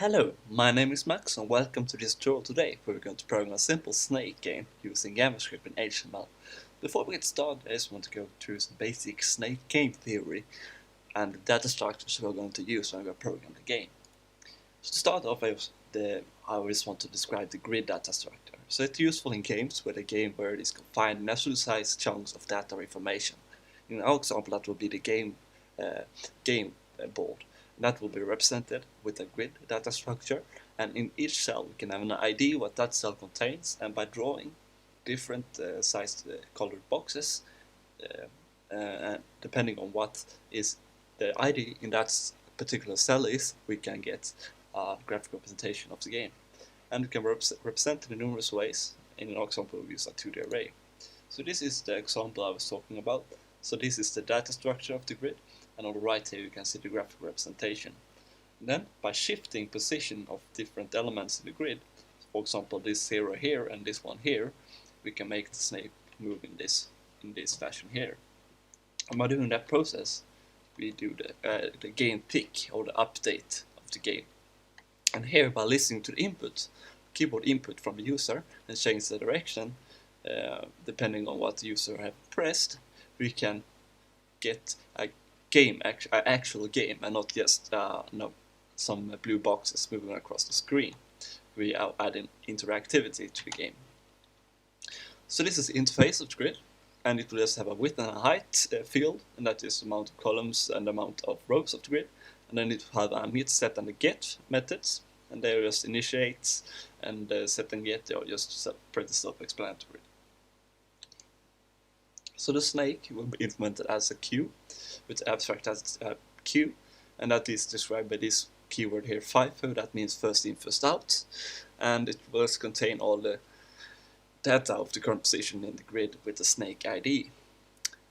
Hello, my name is Max and welcome to this tutorial today where we're going to program a simple snake game using JavaScript and HTML. Before we get started, I just want to go through some basic snake game theory and the data structures we're going to use when we program the game. So to start off, I just want to describe the grid data structure. So it's useful in games where the game word is confined in absolute size chunks of data or information. In our example, that will be the game board. That will be represented with a grid data structure, and in each cell we can have an ID what that cell contains, and by drawing different sized colored boxes, depending on what is the ID in that particular cell is, we can get a graphic representation of the game. And it can be represented in numerous ways. In our example, we use a 2D array. So this is the example I was talking about. So this is the data structure of the grid, and on the right here you can see the graphic representation. And then by shifting position of different elements in the grid, for example this 0 here and this one here, we can make the snake move in this fashion here. And by doing that process, we do the game tick, or the update of the game. And here, by listening to the input, keyboard input from the user, and change the direction depending on what the user have pressed, we can get a game, actual game, and not just some blue boxes moving across the screen. We are adding interactivity to the game. So this is the interface of the grid, and it will just have a width and a height field, and that is the amount of columns and the amount of rows of the grid. And then it will have a meet, set, and a get methods, and they just initiate and set and get. They are just pretty self-explanatory. So the snake will be implemented as a queue, with abstract as a queue, and that is described by this keyword here, FIFO. That means first in, first out, and it will contain all the data of the current position in the grid with the snake ID.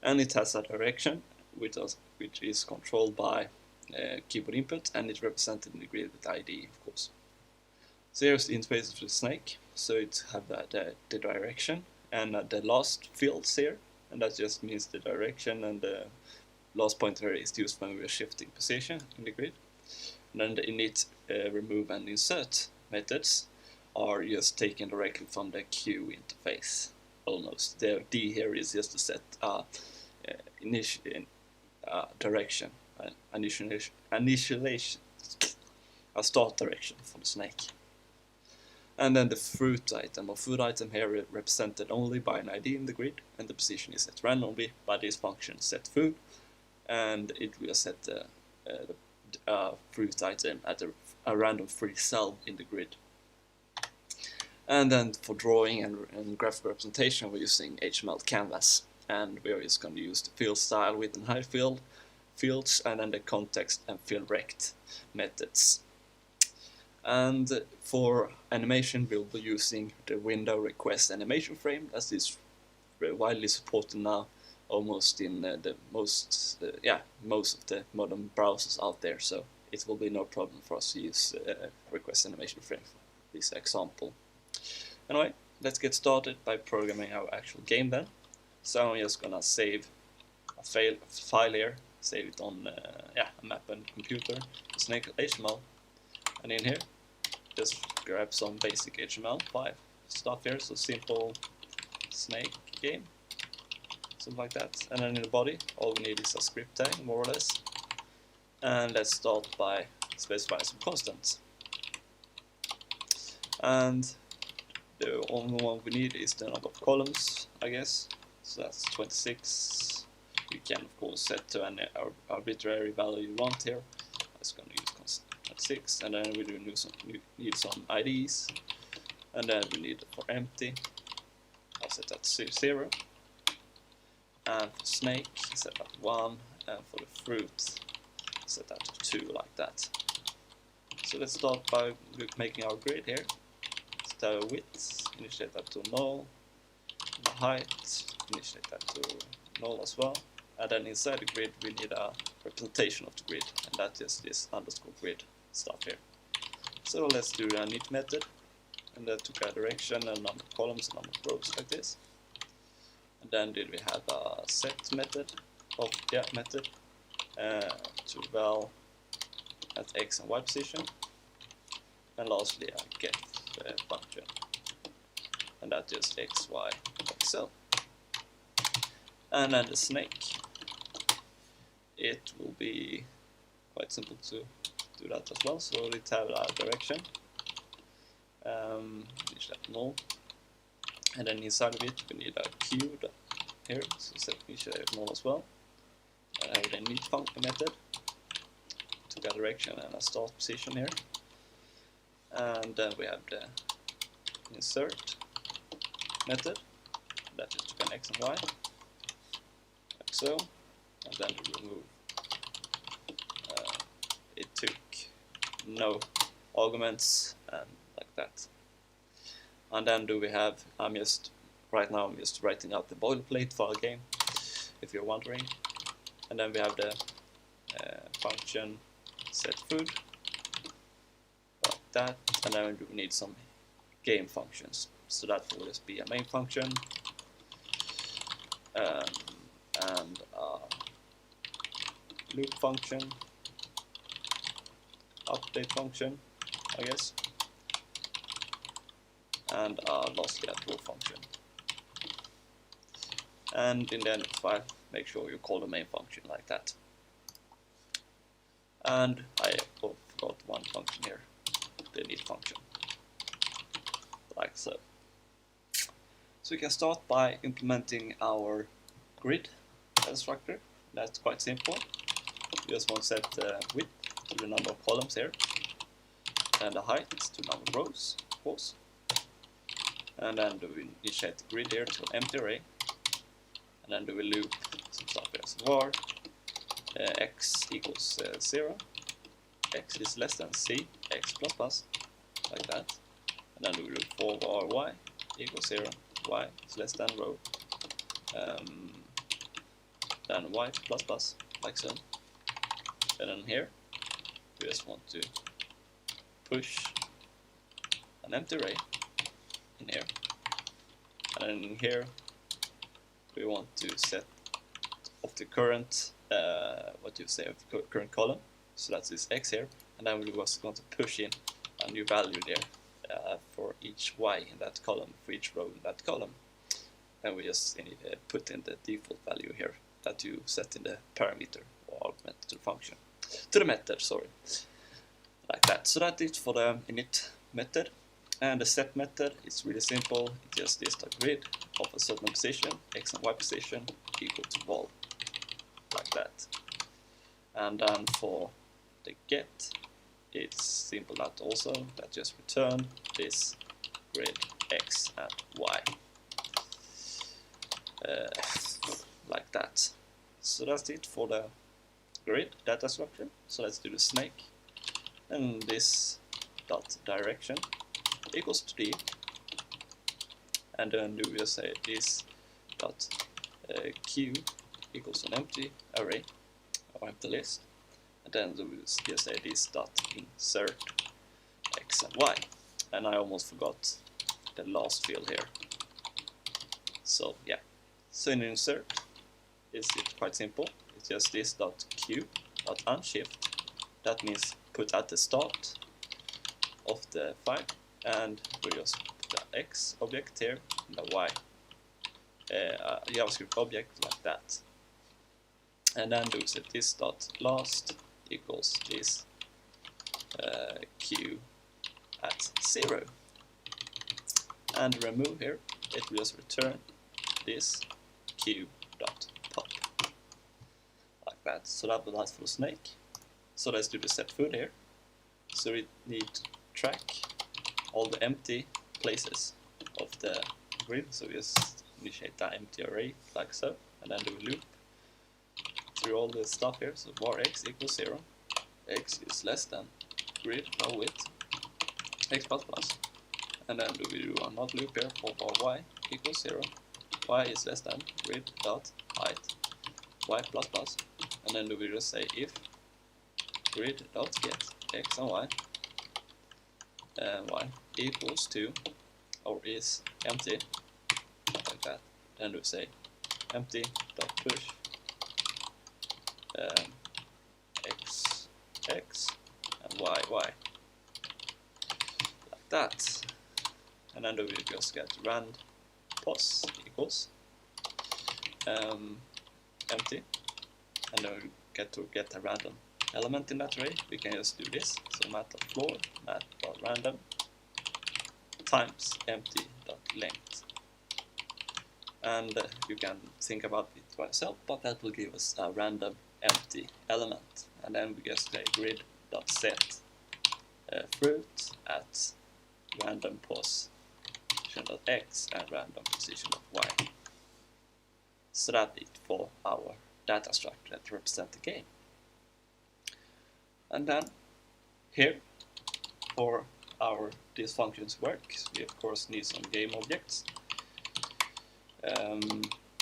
And it has a direction which is controlled by keyboard input, and it's represented in the grid with ID, of course. So here's the interface of the snake. So it have the direction and the last fields here, and that just means the direction, and the last pointer is used when we are shifting position in the grid. And then the init, remove, and insert methods are just taken directly from the queue interface. Almost. The D here is just to set direction, initialization, a start direction for the snake. And then the fruit item, or food item here, represented only by an ID in the grid, and the position is set randomly by this function set food, and it will set the fruit item at a random free cell in the grid. And then for drawing and graphic representation, we're using HTML canvas, and we're just going to use the field style, width and height fields, and then the context and field rect methods. And for animation, we'll be using the window request animation frame, as is widely supported now, almost in most of the modern browsers out there. So it will be no problem for us to use request animation frame for this example. Anyway, let's get started by programming our actual game then. So I'm just gonna save a file here, save it on a map and computer, snake HTML, and in here just grab some basic HTML5 stuff here, so simple snake game, something like that. And then in the body, all we need is a script tag, more or less. And let's start by specifying some constants. And the only one we need is the number of columns, I guess. So that's 26. You can of course set to any arbitrary value you want here. I'm just going to use constant 26, and then we do need some IDs, and then we need for empty, I'll set that to 0, and for snake set that to 1, and for the fruit set that to 2, like that. So let's start by making our grid here. The width, initiate that to null, the height, initiate that to null as well, and then inside the grid we need a representation of the grid, and that is this underscore grid stuff here. So let's do the init method, and that took a direction and number of columns and number of rows like this. And then did we have a set method, to val at x and y position. and lastly a get function, and that just x, y, like so. And then the snake, it will be quite simple to do that as well. So we have a direction, which that null, and then inside of it we need a q here, so set initialize null as well. And I have the init function method to get direction and a start position here, and then we have the insert method that is to an x and y, like so, and then we remove. It took no arguments and like that. And then do we have, right now I'm just writing out the boilerplate for our game, if you're wondering. And then we have the function set food, like that. And then we need some game functions. So that will just be a main function and a loop function, update function, I guess, and lastly a throw function. And in the end of the file, make sure you call the main function like that. And I forgot one function here, the init function, like so. So we can start by implementing our grid structure. That's quite simple. You just want to set the width to the number of columns here, and the height to the number of rows, of course. And then do we initiate the grid here to an empty array, and then do we loop some stuff here. So var x equals 0, x is less than c, x plus plus, like that. And then do we loop for var y equals 0, y is less than row, then y plus plus, like so. And then here we just want to push an empty array in here, and then in here we want to set of the current current column, so that's this x here, and then we're just going to push in a new value there for each y in that column, for each row in that column, and we just put in the default value here that you set in the parameter or argument to the function, to the method, sorry, like that. So that's it for the init method. And the set method is really simple. It just is a grid of a certain position, x and y position, equal to vol, like that. And then for the get, it's simple that also, that just return this grid x and y, like that. So that's it for the grid data structure. So let's do the snake, and this dot direction equals to d, and then do we just say this dot q equals an empty array or empty list, and then we just say this dot insert x and y, and I almost forgot the last field here. So yeah, so in insert it's quite simple. It's just this dot q dot unshift. That means put at the start of the file, and we just put the x object here and the y JavaScript object like that, and then do set this dot last equals this q at 0, and remove here, it will just return this q dot pop, like that. So that will last for the snake. So let's do the set food here. So we need to track all the empty places of the grid. So we just initiate that empty array like so, and then do a loop through all the stuff here. So var x equals 0, x is less than grid width x plus plus, and then we do another loop here for var y equals 0, y is less than grid dot height y plus plus, and then do we just say if grid dot get x and y equals to or is empty, like that. Then we say empty dot push x and y. that. And then we just get rand pos equals empty, and then we get a random element in that array. We can just do this. So mat.floor, mat.random times empty.length. And you can think about it by yourself, but that will give us a random empty element. And then we just say grid.set fruit at random position.x and random position.y. So that's it for our data structure that represents the game. And then here, for these functions work, we of course need some game objects.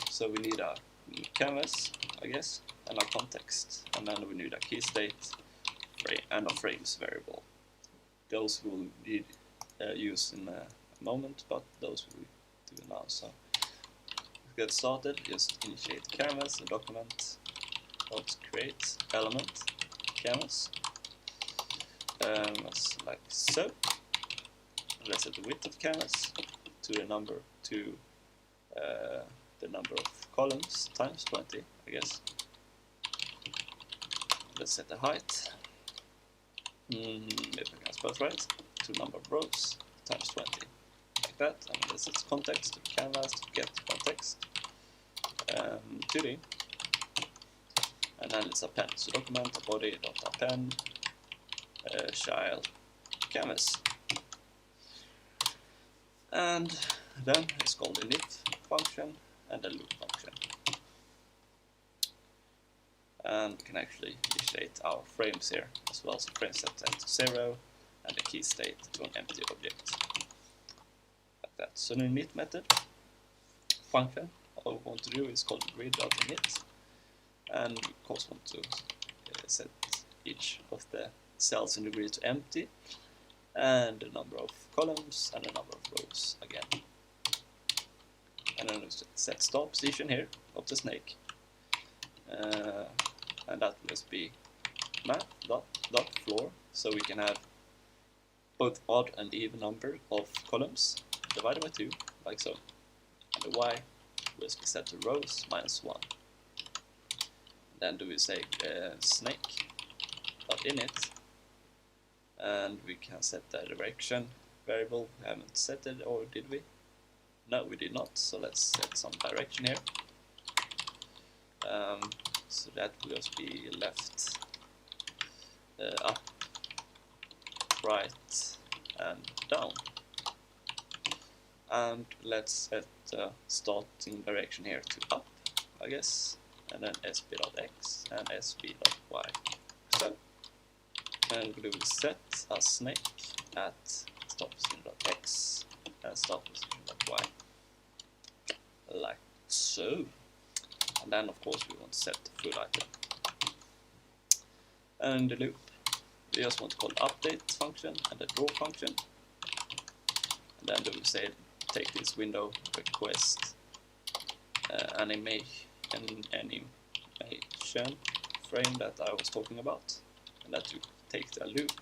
So we need a canvas, I guess, and a context, and then we need a key state and a frames variable. Those we will need use in a moment, but those we do now. So let's get started. Just initiate canvas, a document, create element canvas, like so. Let's set the width of the canvas to the number of columns times 20, I guess. Let's set the height, if I can spell it right, to number of rows times 20, like that. And let's set context to canvas to get context, 2D, and then let's append. So document body.append child canvas, and then it's called the init function and the loop function. And we can actually initiate our frames here as well. So frame set to 0 and the key state to an empty object, like that. So the init method function, all we want to do is called grid.init, and we of course want to set each of the cells in the grid to empty, and the number of columns and the number of rows again. And then we set start position here of the snake, and that will just be mat.floor, so we can have both odd and even number of columns divided by 2, like so. And the y will be set to rows -1. Then do we say snake.init, and we can set the direction variable. We haven't set it, or did we? No, we did not. So let's set some direction here. So that will just be left, up, right, and down. And let's set the starting direction here to up, I guess, and then sb.x and sb.y. So, and we will set a snake at start position.x and start position.y, like so. And then of course we want to set the food item. And the loop, we just want to call the update function and the draw function. And then we say take this window request animation frame that I was talking about, and that you take the loop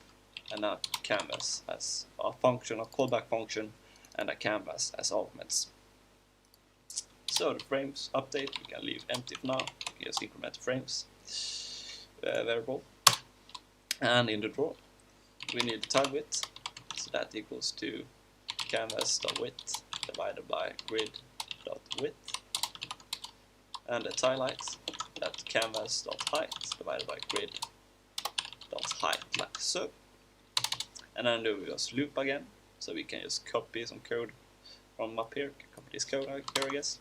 and a canvas as a function, a callback function, and a canvas as arguments. So the frames update we can leave empty for now. We can just increment the frames variable. And in the draw we need the tile width, so that equals to canvas.width divided by grid.width, and the tile height, that canvas.height divided by grid.height, like so. And then do we just loop again, so we can just copy some code from up here, copy this code here, I guess.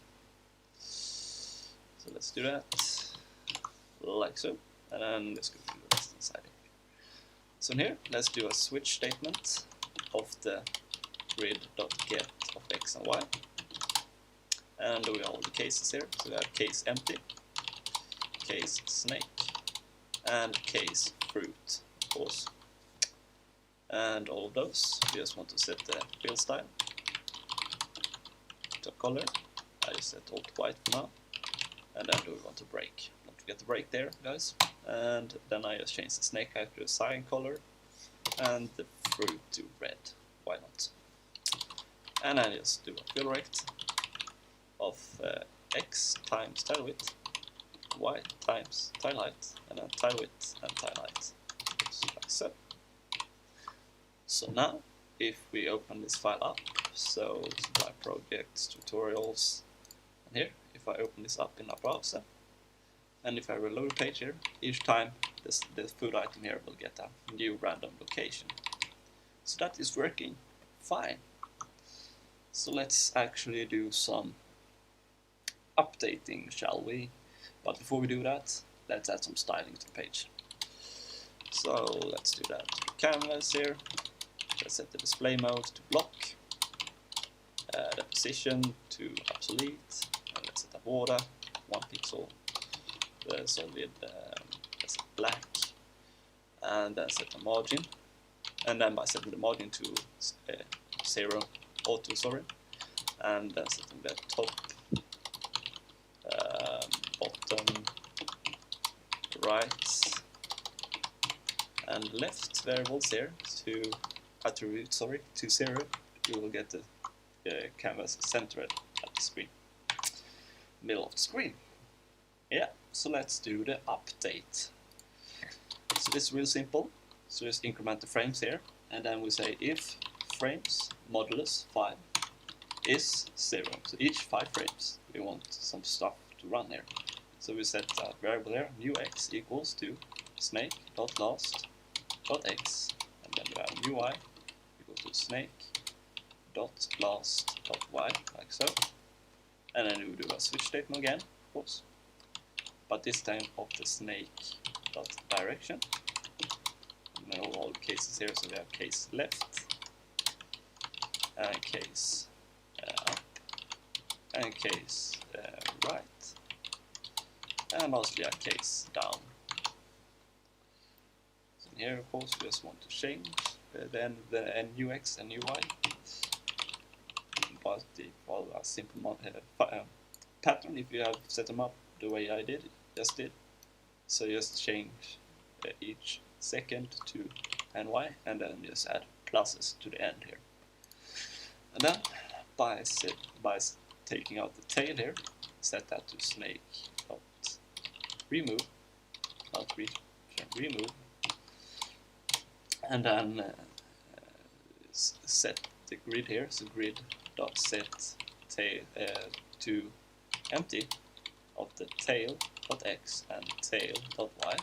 So let's do that, like so, and then let's go to the rest inside here. So in here, let's do a switch statement of the grid.get of x and y, and we have all the cases here. So we have case empty, case snake, and case fruit, of course. And all of those, we just want to set the field style to color. I just set all to white for now, and then do we want to break. Don't forget the break there, guys. And then I just change the snake height to a cyan color and the fruit to red, why not? And I just do a fill rect of x times tile width, y times tile height, and then tile width and tile height. Just like so. So now, if we open this file up, so supply projects, tutorials, and here, if I open this up in a browser, and if I reload the page here, each time the food item here will get a new random location. So that is working fine. So let's actually do some updating, shall we? But before we do that, let's add some styling to the page. So let's do that to the canvas here. Let's set the display mode to block, the position to obsolete, and let's set the border 1 pixel, the solid let's set black, and then set the margin, and then by setting the margin to 0 auto, sorry, and then setting the top, bottom, right, and left variables here to attribute, sorry, to 0, you will get the canvas centered at the screen, middle of the screen. Yeah, so let's do the update. So this is real simple. So just increment the frames here, and then we say if frames modulus 5 is 0. So each 5 frames we want some stuff to run here. So we set a variable here, new x equals to snake.last.x, and then we have new y equal to snake.last.y, like so. And then we do a switch statement again, of course, but this time of the snake.direction. And then all the cases here, so we have case left, and case up, and case right, and mostly a case down. So here, of course, we just want to change then the NUX and UI, but they follow a simple pattern if you have set them up the way I just did. So just change each second to NY, and then just add pluses to the end here. And then by taking out the tail here, set that to snake.remove, remove, and then set the grid here, so grid.set tail to empty of the tail.x and tail.y.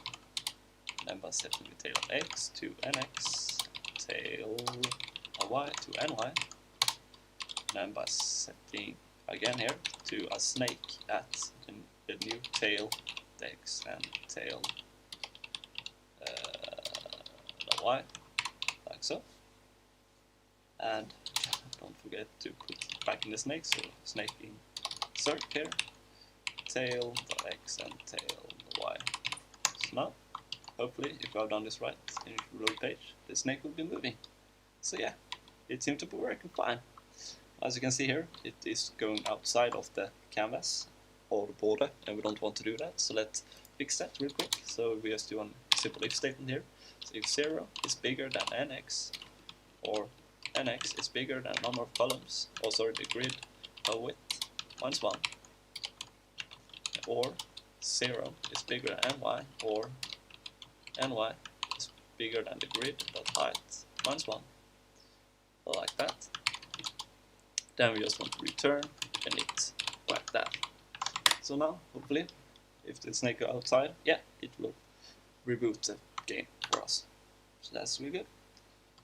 Then by setting the tail of x to nx, tail of y to ny, and then by setting again here to a snake at the new tail x and tail the y, like so. And don't forget to put back in the snake, so snake insert here, tail.x and tail.y. So now, hopefully, if I've done this right in the reload page, the snake will be moving. So yeah, it seems to be working fine. As you can see here, it is going outside of the canvas or the border, and we don't want to do that. So let's fix that real quick. So we just do a simple if statement here. So if 0 is bigger than nx, or nx is bigger than number of columns, or sorry, the grid of width minus 1, or 0 is bigger than ny, or ny is bigger than the grid dot height minus 1, like that. Then we just want to return init like that. So now, hopefully, if the snake goes outside, yeah, it will reboot the game for us. So that's really good.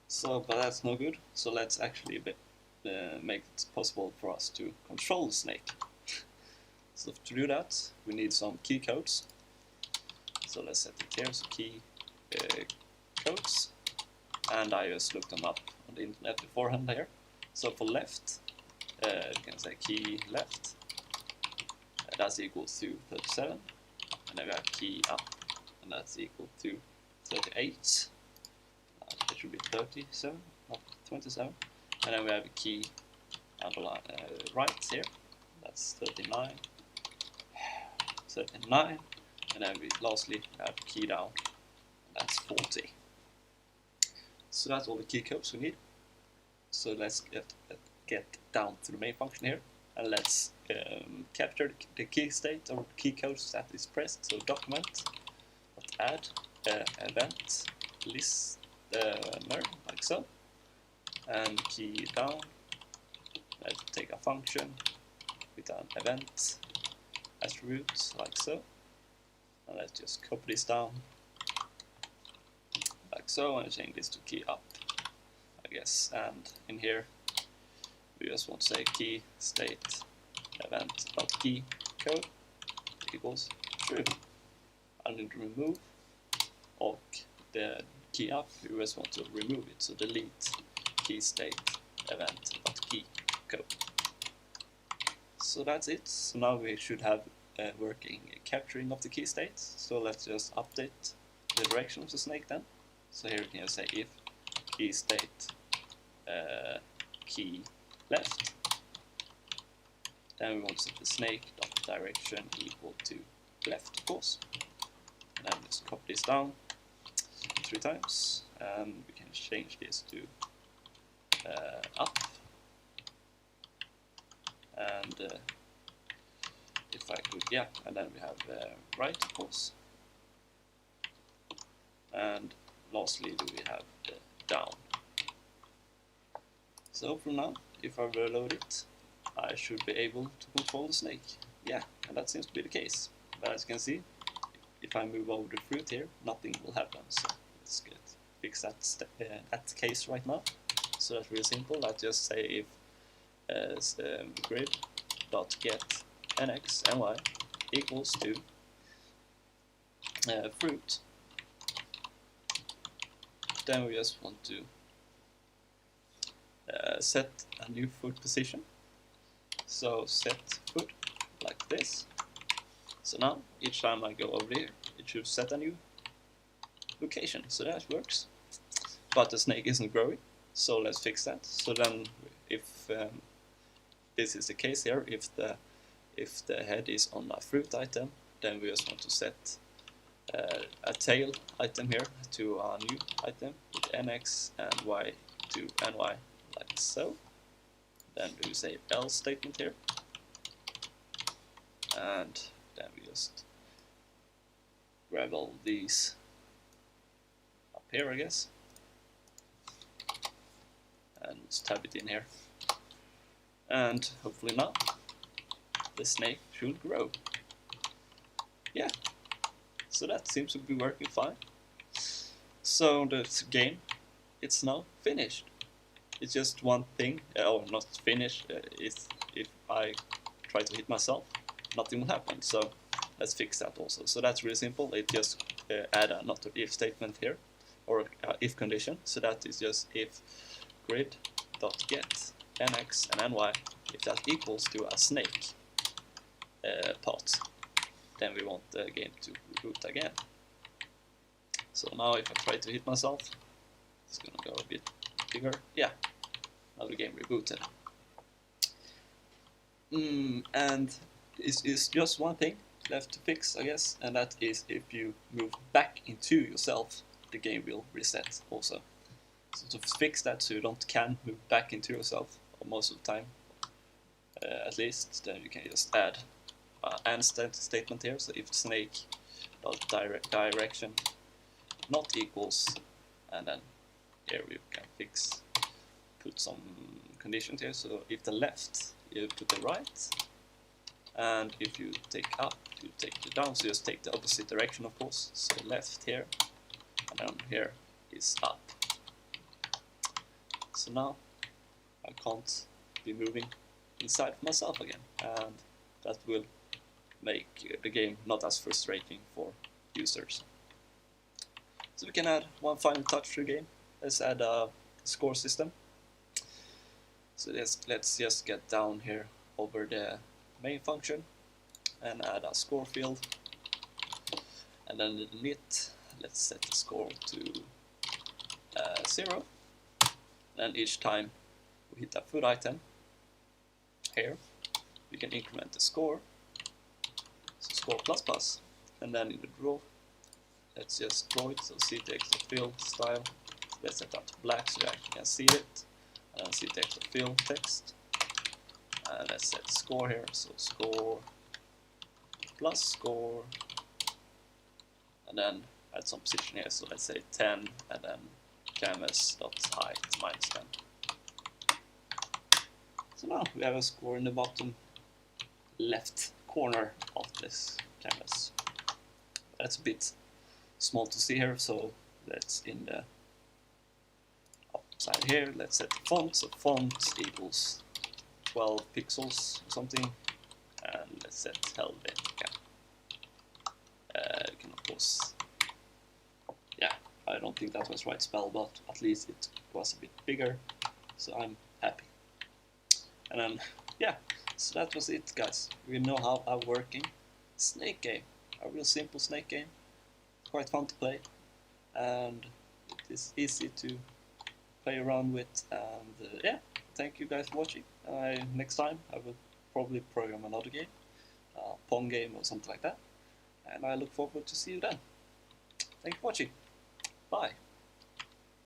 So, but that's no good. So let's actually make it possible for us to control the snake. So to do that, we need some key codes. So let's set it here, so key codes, and I just looked them up on the internet beforehand here. So for left, you can say key left, that's equal to 37, and then we have key up, and that's equal to 38. It should be 37, not 27, and then we have a key underline right here, that's 39, and then we lastly have key down, and that's 40. So that's all the key codes we need. So let's get down to the main function here, and let's capture the key state or key code that is pressed. So document add event listener like so, and key down. Let's take a function with an event attribute like so, and let's just copy this down like so, and change this to key up, I guess. And in here we just want to say key state event dot key code equals true. I need to remove och the key up. We just want to remove it, so delete key state event dot key code. So that's it. So now we should have working capturing of the key states. So let's just update the direction of the snake then. So here we can just say if key state key left, then we want to set the snake dot direction equal to left, of course. And then just copy this down 3 times, and we can change this to up. And if I could, yeah, and then we have right, of course. And lastly, do we have the down. So from now, if I reload it, I should be able to control the snake. Yeah, and that seems to be the case. But as you can see, if I move over the fruit here, nothing will happen. So let's fix that case right now. So that's really simple. I just say if grid dot get nx ny equals to fruit, then we just want to set a new foot position. So set foot like this. So now each time I go over here, it should set a new location. So that works. But the snake isn't growing. So let's fix that. So then, if this is the case here, if the head is on a fruit item, then we just want to set a tail item here to a new item with nx and y to ny like so. Then we say else statement here, and then we just grab all these up here, I guess, and just tab it in here. And hopefully now the snake should grow. Yeah, so that seems to be working fine. So the game, it's now finished. It's just one thing, or not finished, if I try to hit myself, nothing will happen. So let's fix that also. So that's really simple. It just add a not if statement here, or if condition. So that is just if grid dot get nx and ny, if that equals to a snake path, then we want the game to reboot again. So now if I try to hit myself, it's gonna go a bit bigger. Yeah, now the game rebooted. And it's just one thing left to fix, I guess, and that is if you move back into yourself, the game will reset also. So to fix that, so you can't move back into yourself most of the time, at least, then you can just add and statement here. So if snake dot direction not equals, and then here we can put some conditions here. So if the left, you put the right, and if you take up, you take it down. So just take the opposite direction, of course. So left here, and then here is up. So now I can't be moving inside of myself again, and that will make the game not as frustrating for users. So we can add one final touch to the game. Let's add a score system. So let's just get down here over the main function and add a score field, and then init, let's set the score to 0. And each time we hit a food item here, we can increment the score, so score plus plus, and then in the draw, let's just draw it. So ctx field style, let's set that to black so you actually can see it, and ctext of fill text. And let's set score here, so score plus score, and then add some position here, so let's say 10, and then canvas.height minus 10. So now we have a score in the bottom left corner of this canvas. That's a bit small to see here, so let's in the upside here, let's set the font, so font equals 12 pixels or something, and let's set Helvetica. You can of course, yeah, I don't think that was right spell, but at least it was a bit bigger, so I'm happy. And then, yeah, so that was it, guys. We know how I'm working. Snake game, a real simple snake game, quite fun to play, and it is easy to play around with, and yeah, thank you guys for watching. Next time I will probably program another game, Pong game or something like that, and I look forward to see you then. Thank you for watching. Bye.